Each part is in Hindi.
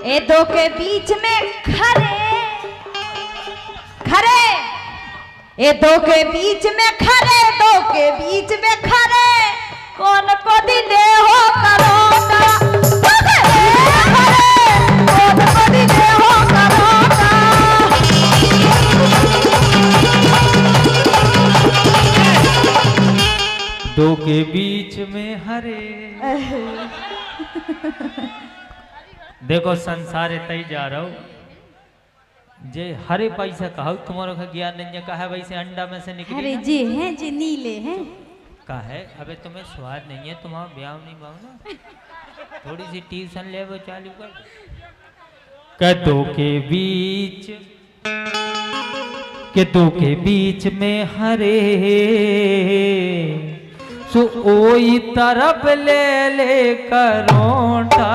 ए दो के बीच में खरे खरे, ए दो के बीच में खरे, दो के बीच में खरे, कौन को दिले हो करोगा, कौन को दिले हो करोगा। दो के बीच में हरे। देखो संसार तय जा रहा हूँ जे हरे पैसा कहा तुम्हारा का ज्ञान नहीं कहा है वैसे अंडा में से निकले। अरे जी हैं जी नीले हैं कहा है अबे तुम्हें स्वाद नहीं है तुम्हारा ब्याह नहीं मांगना थोड़ी सी ट्यूशन ले वो चालू कर दो के बीच के दो के बीच में हरे सो ओई तरफ ले करोटा।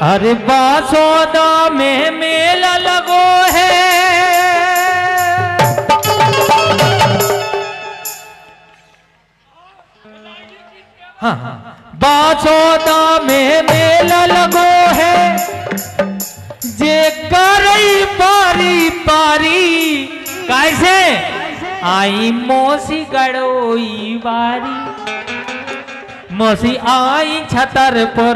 अरे बासोदा में मेला लगो है हाँ हाँ बासोदा में मेला लगो है जे करई पारी पारी कैसे आई मोसी गड़ोई बारी मोसी आई छतर पर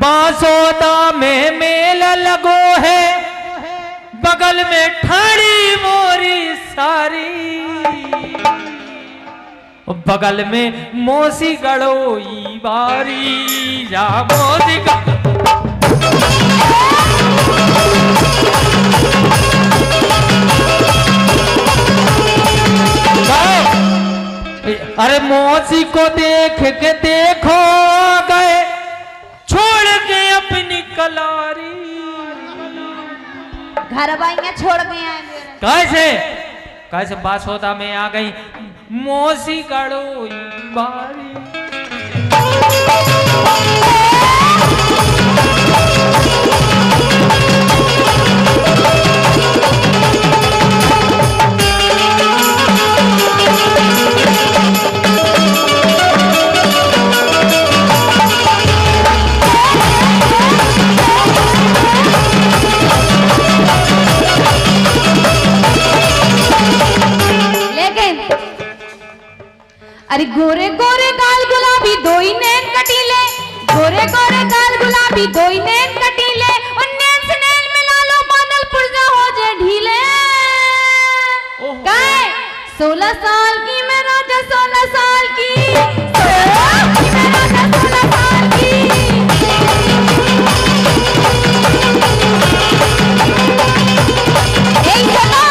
बासोदा में मेला लगो है बगल में ठाड़ी मोरी सारी बगल में मोसी गड़ोई बारी जा मोसी अरे मौसी को देख के देखो गए छोड़ के अपनी कलारी घर बाइया छोड़ गए कैसे कैसे बासोदा में आ गई मौसी गड़ोई बारी। अरे गोरे गोरे गाल गुलाबी दोई नैन कटीले, गोरे गोरे गाल गुलाबी दोई नैन कटीले, और नैन से नैन मिला लो बादल पुर्जा हो जाए ढीले। काय 16 साल की मैं राजा 16 साल की, 16 साल की मैं राजा 16 साल की। एक चलो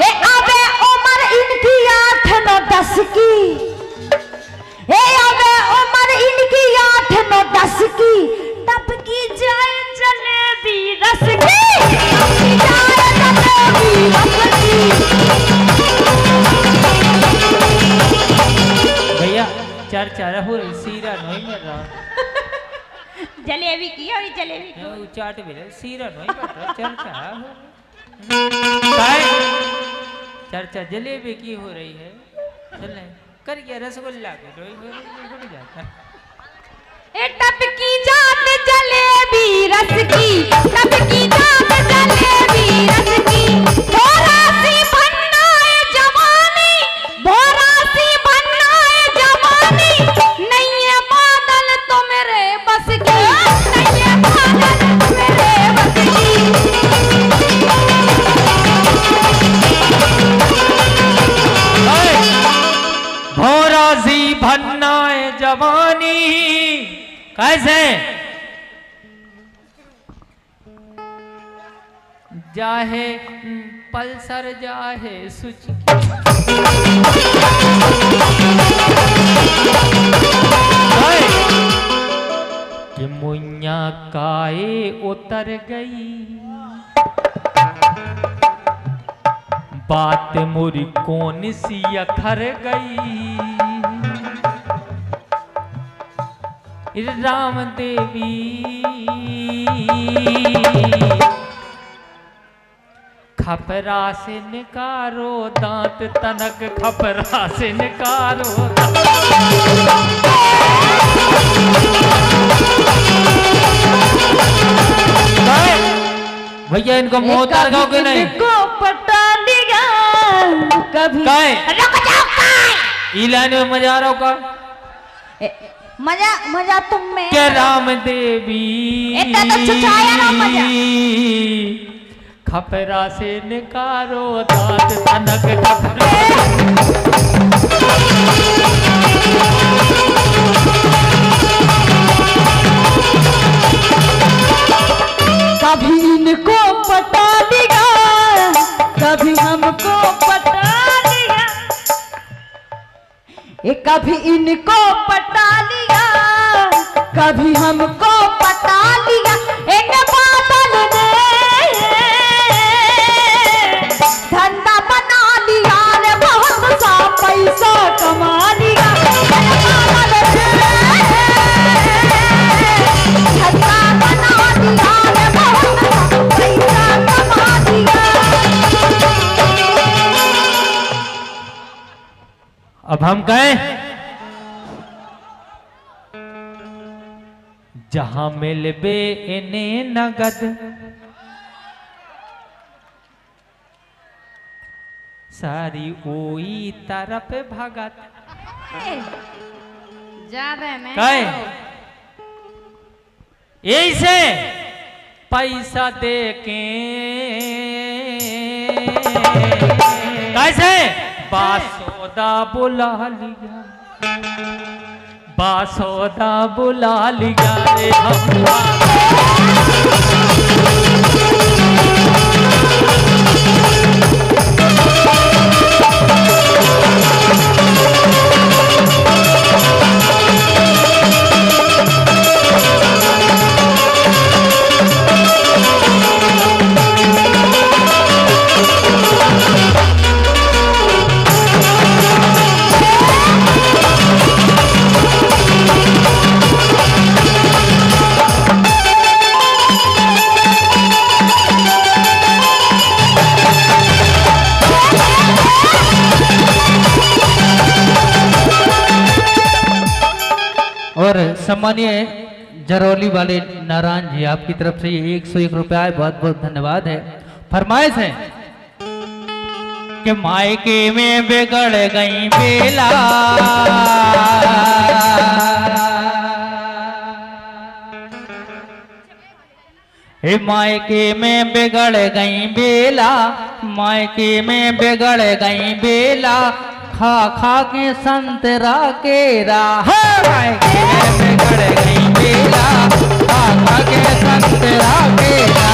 ए आबे उम्र इनकी 8-9-10 की, हे अबे उम्र इनकी 8-9-10 की, तब की जाए जलेबी रस की, तब की जाए जलेबी रस की। भैया चर्चा रहो सीरा नहीं मिल रहा जलेबी की और जलेबी की चाट मिले सीरा नहीं मिल रहा चर्चा चर्चा जलेबी की हो रही है चल गया रसगुल्ला के डोई जाता। ए टपकी जात जलेबी रस की, टपकी जात जलेबी रस की, भोरा सी बनना है जवानी, भोरा सी बनना है जवानी, नहीं है बादल तो मेरे बस की, नहीं है बादल तो मेरे बस की। भोरा सी बनना है जवानी कैसे जाहे पल्सर जाहे सुची कि मुइया काए उतर गई, बात मुरी कौन सी अखर गई, राम देवी खपरा से निकारो दांत तनक, खपरा से निकारो भैया इनको मुंह उतार गाओगे नहीं? इनको पटा दिया कभी इलाने में मजा आ रहा होगा। मजा मजा तुम में के राम देवी इतना तो छुछाया ना मजा। खपरा से निकारो दांत तनक, खपरा कभी इनको पटा दिया कभी हमको पटा दिया, ये कभी इनको पटा लिया कभी हमको पटा लिया, इन बादल ने धंधा बना लिया रे, बहुत सा पैसा कमा लिया, धंधा बना लिया रे, बहुत सा पैसा कमा लिया। अब हम कहें जहां मिलबे इन्हें नगद, सारी ओई तरफ भगत ज्यादा नहीं कहे यही से पैसा दे के कैसे बासोदा बुला लिया, बासोदा बुला लिया रे हम। और सम्मानीय जरौली वाले नारायण जी, आपकी तरफ से ये 101 रुपया है, बहुत बहुत धन्यवाद है। फरमाइश है कि मायके में बिगड़ गई बेला, हे मायके में बिगड़ गई बेला, मायके में बिगड़ गई बेला, खा खा के संतरा केरा, मायके में बिगड़ गई बेला, खा खा के संतरा केरा।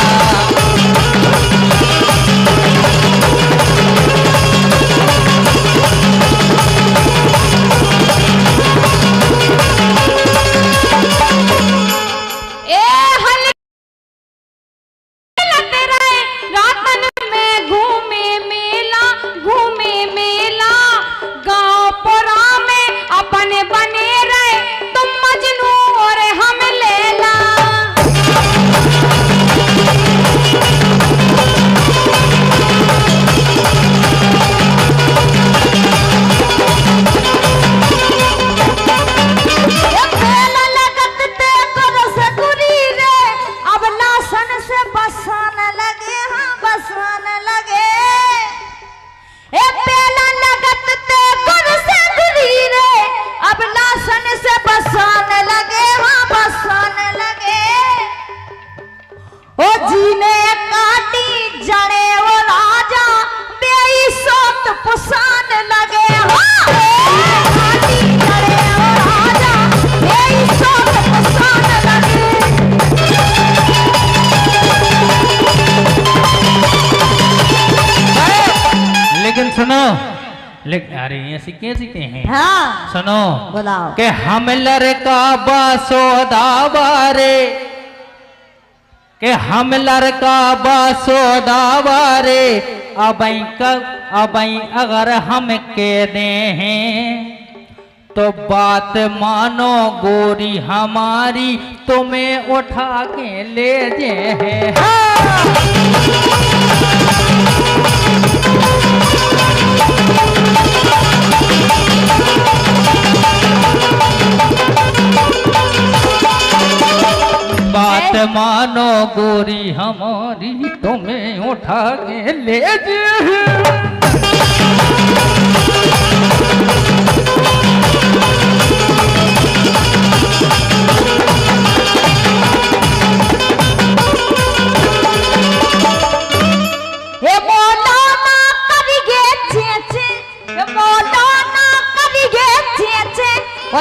अरे ये सीखे सीखे हैं। हाँ सुनो बुलाओ। के हम लड़का बासोदावारे, के हम लड़का बासोदावारे, अबई अगर हम कहते हैं तो बात मानो गोरी हमारी, तुम्हें उठा के ले जे। बात मानो गोरी हमारी, तुम्हें उठा के ले जे।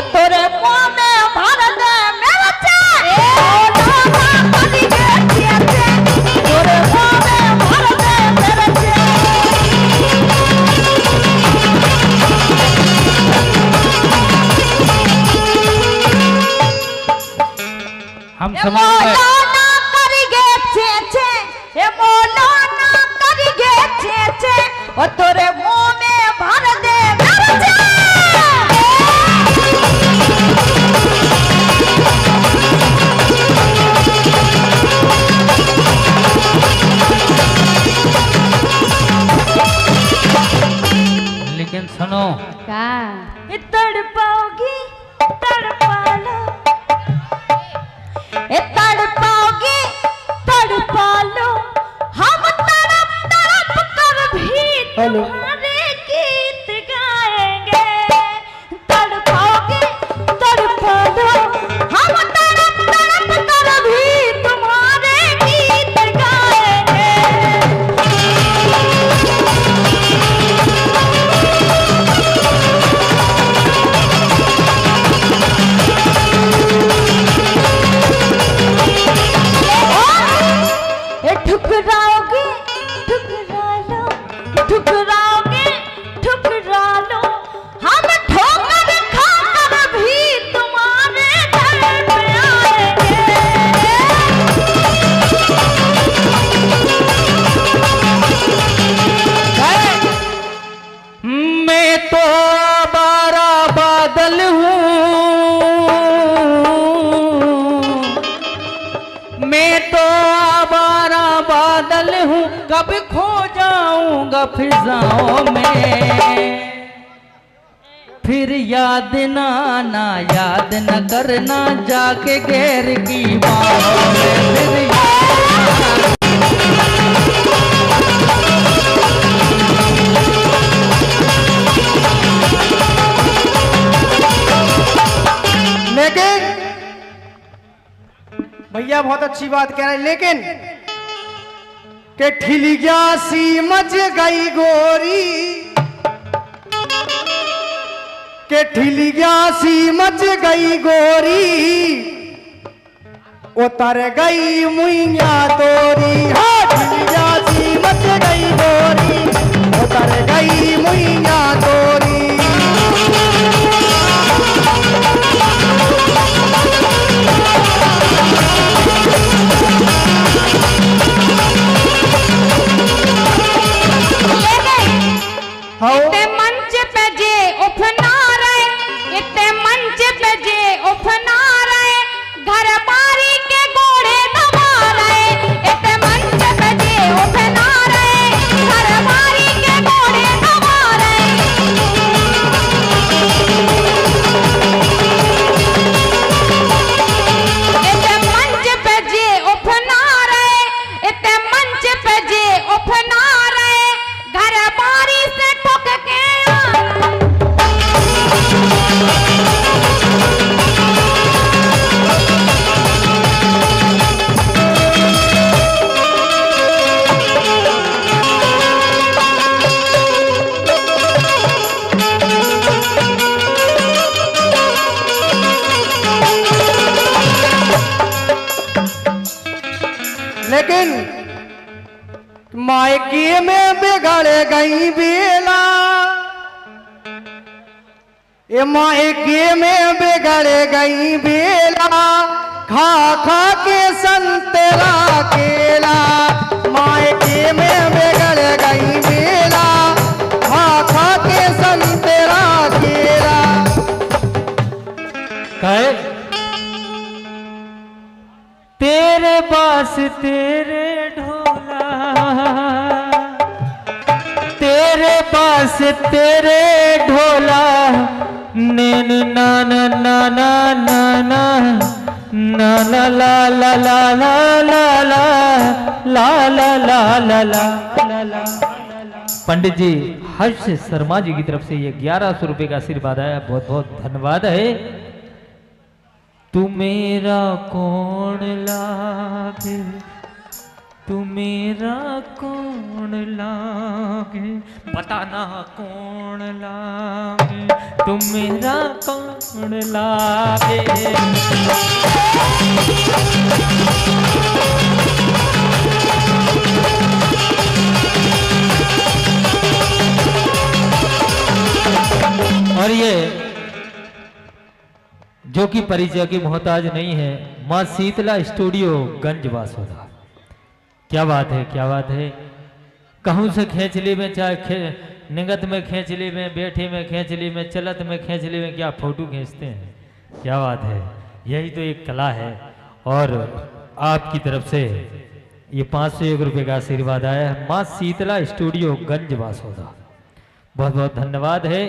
तोरे मुंह में भर दे मेरा तोरे मुंह में भर दे मेरा हम समझ तोरे मुंह में भर दे मेरा लेकिन सुनो का तड़पाओगी तड़पा लो, तड़पाओगी तड़पा लो, हम तड़प तड़प कर भी तुम्हारे गीत गाएंगे। तड़पाओगी तड़पा लो, हम तड़प तड़प कर भी तुम्हारे गीत गाएंगे। ठुकराओगे ठुकरा लो, ठुकराओगे ठुकरा लो, हम ठोकर खाकर भी तुम्हारे घर पे आएंगे। मैं तो बारा बादल हूँ, मैं तो बारा बादल हूँ, कब खो जाऊंगा फिजाओं में। फिर याद ना आना, याद न करना, जाके गैर की बाहों में। फिर लेकिन भैया बहुत अच्छी बात कह रहे हैं, लेकिन के ठिलिया सी मच गई गोरी, के ठिलिया सी मच गई गोरी, उतर गई मुइया तोरी। हाँ ठिलिया सी मच गई गोरी, उतर गई मुइया तोरी। इतने मंच पे जे उफना रहे, इतने मंच पे जे उफना रहे, घर बारी के घोड़े दबा रहे। इतने मंच पे जे उफना रहे, घर बारी के घोड़े दबा रहे। इतने मंच पे जे उफना रहे, इतने मंच पे जे उफना रहे, घर बारी से ठुक के लेकिन मायके में बिगड़ गई बेला, ए मायके में बिगड़ गई बेला, खा खा के संतरा केला। मायके में बिगड़ गई बेला, खा खा के संतरा केला। कहे तेरे पास तेरे ढोला, तेरे पास तेरे ढोला, नैन ना ना ना ना ना ना ना ना ला ला ला ला ला ला ला ला ला ला ला ला। पंडित जी हर्ष शर्मा जी की तरफ से ये 1100 रुपए का आशीर्वाद आया, बहुत बहुत धन्यवाद है। तू मेरा कौन लागे, तू मेरा कौन लागे, बताना कौन लागे, तू मेरा कौन लागे। और ये जो कि परिचय की मोहताज नहीं है, माँ शीतला स्टूडियो गंज बासोदा। क्या बात है, क्या बात है। कहूँ से खींच ली में, चाहे निगत में खींच ली में, बैठे में खींच ली में, चलत में खींच ली में, क्या फोटो खींचते हैं। क्या बात है, यही तो एक कला है। और आपकी तरफ से ये 501 रुपये का आशीर्वाद आया है, माँ शीतला स्टूडियो गंज बासोदा। बहुत बहुत धन्यवाद है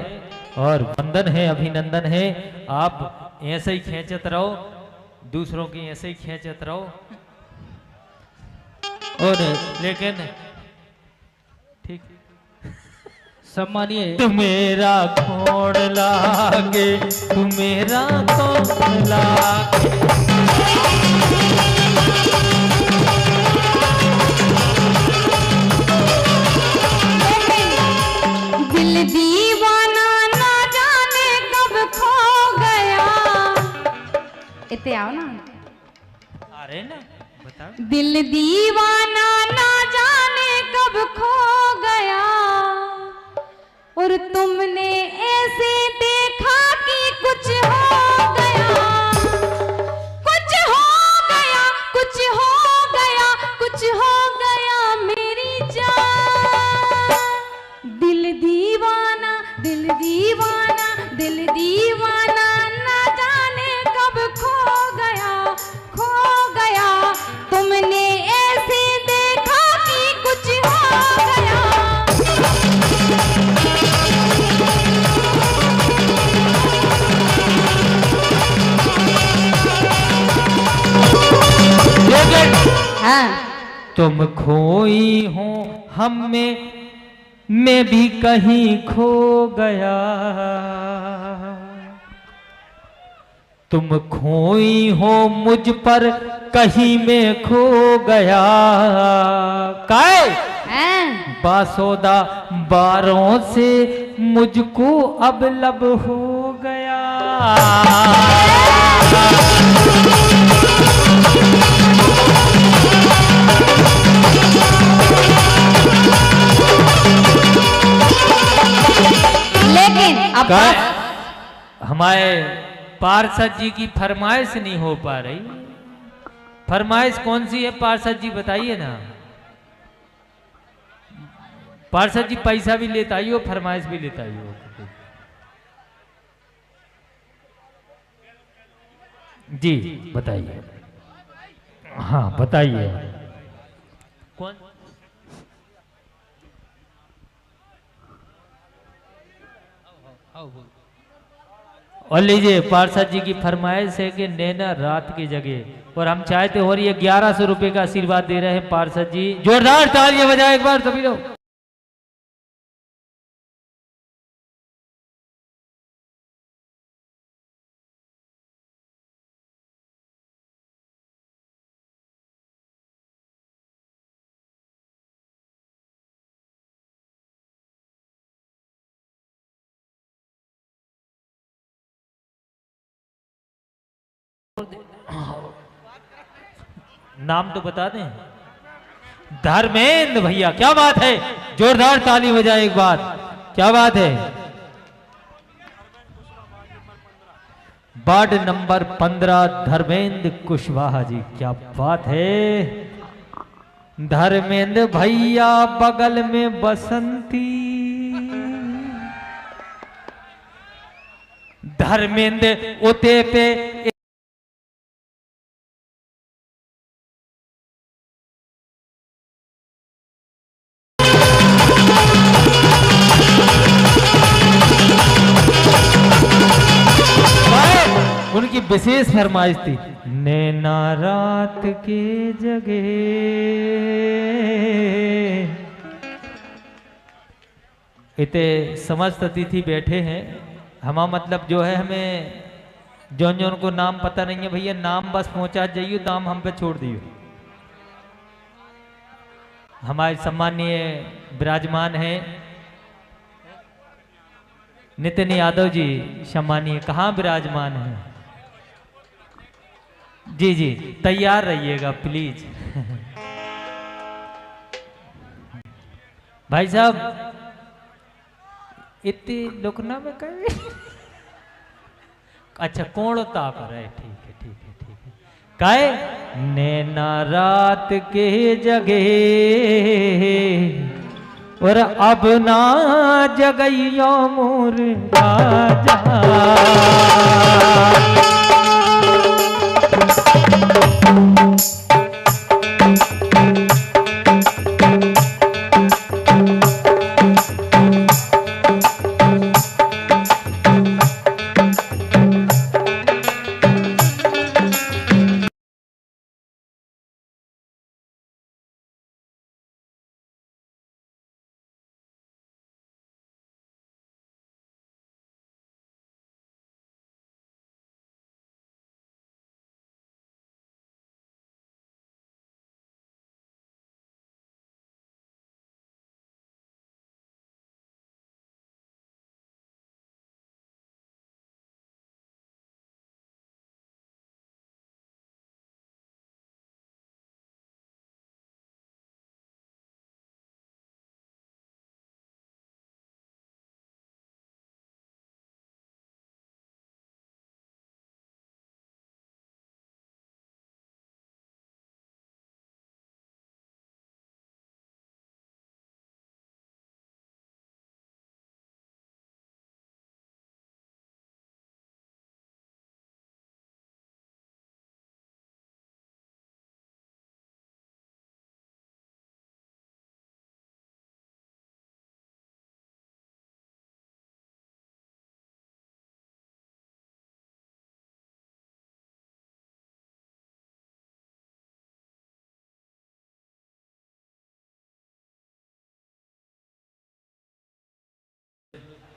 और वंदन है, अभिनंदन है। आप ऐसे ही खींचत रहो, दूसरों की ऐसे ही खींचत रहो। और लेकिन ठीक सम्मानिए तू मेरा कौन लागे, तू मेरा कौन लागे। दिल दीवाना ना जाने कब खो गया। इतने आओ ना, अरे ना बताओ। दिल दीवाना ना जाने कब खो गया, और तुमने ऐसे देखा कि कुछ हो गया, कुछ हो गया, कुछ हो गया, कुछ हो गया मेरी जान। दिल दीवाना, दिल दीवाना, दिल दीवाना ना जाने कब खो गया, खो गया। तुमने ऐसे देखा कि कुछ हो गया। हाँ। तुम खोई हो हम में, मैं भी कहीं खो गया। तुम खोई हो मुझ पर, कहीं में खो गया। काय बासोदा बारों से मुझको अब लब हो गया। लेकिन अब हमारे पार्षद जी की फरमाइश नहीं हो पा रही। फरमाइश कौन सी है पार्षद जी, बताइए ना। पार्षद जी पैसा भी लेता ही हो, फरमाइश भी लेता ही हो। जी बताइए। हाँ बताइए। कौन? और लीजिए, पार्षद जी की फरमाइश है कि नैना रात की जगह, और हम चाहते हो, और ये 1100 रुपए का आशीर्वाद दे रहे हैं पार्षद जी। जोरदार तालियां बजाए एक बार सभी लोग। नाम तो बता दें, धर्मेंद्र भैया। क्या बात है, जोरदार ताली बजाए एक बार। क्या बात है। Ward number 15 Dharmendra Kushwaha ji. क्या बात है धर्मेंद्र भैया, बगल में बसंती। धर्मेंद्र उते पे उनकी विशेष फरमाइश थी, नैना रात के जगे। इतने समस्त अतिथि बैठे हैं, हमारा मतलब जो है हमें जौन जौन को नाम पता नहीं है भैया, नाम बस पहुंचा जाइए, नाम हम पे छोड़ दियो। हमारे सम्मानीय विराजमान हैं नितिन यादव जी, सम्मानीय कहाँ विराजमान है? जी जी तैयार रहिएगा प्लीज। भाई साहब इतनी लुकना में कहीं अच्छा कौन ताप रहा है? ठीक है ठीक है ठीक है। काहे नैना रात के जगे और अब ना जगैया मोर राजा।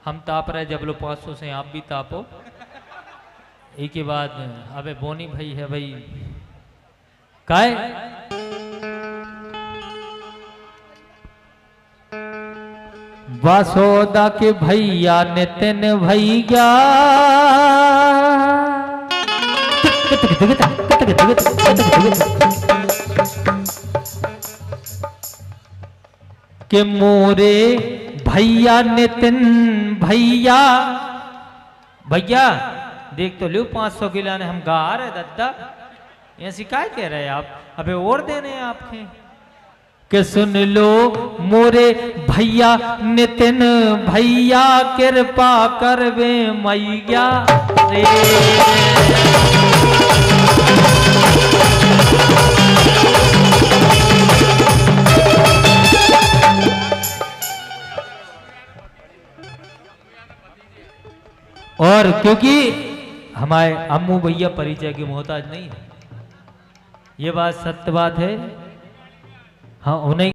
हम ताप रहे जब लो 500 से आप भी तापो। एक के बाद अबे बोनी भाई है भाई काय वासोदा के भैया नितिन भैया के मोरे भैया नितिन भैया भैया देख तो लो 500 किलो ने हम गा रहे दद्दा ये शिकायत कह रहे हैं आप अबे और देने हैं आपके के सुन लो मोरे भैया नितिन भैया कृपा करवे मैया रे। और क्योंकि हमारे अम्मू भैया परिचय के मोहताज नहीं है, ये बात सत्य बात है। हाँ उन्हें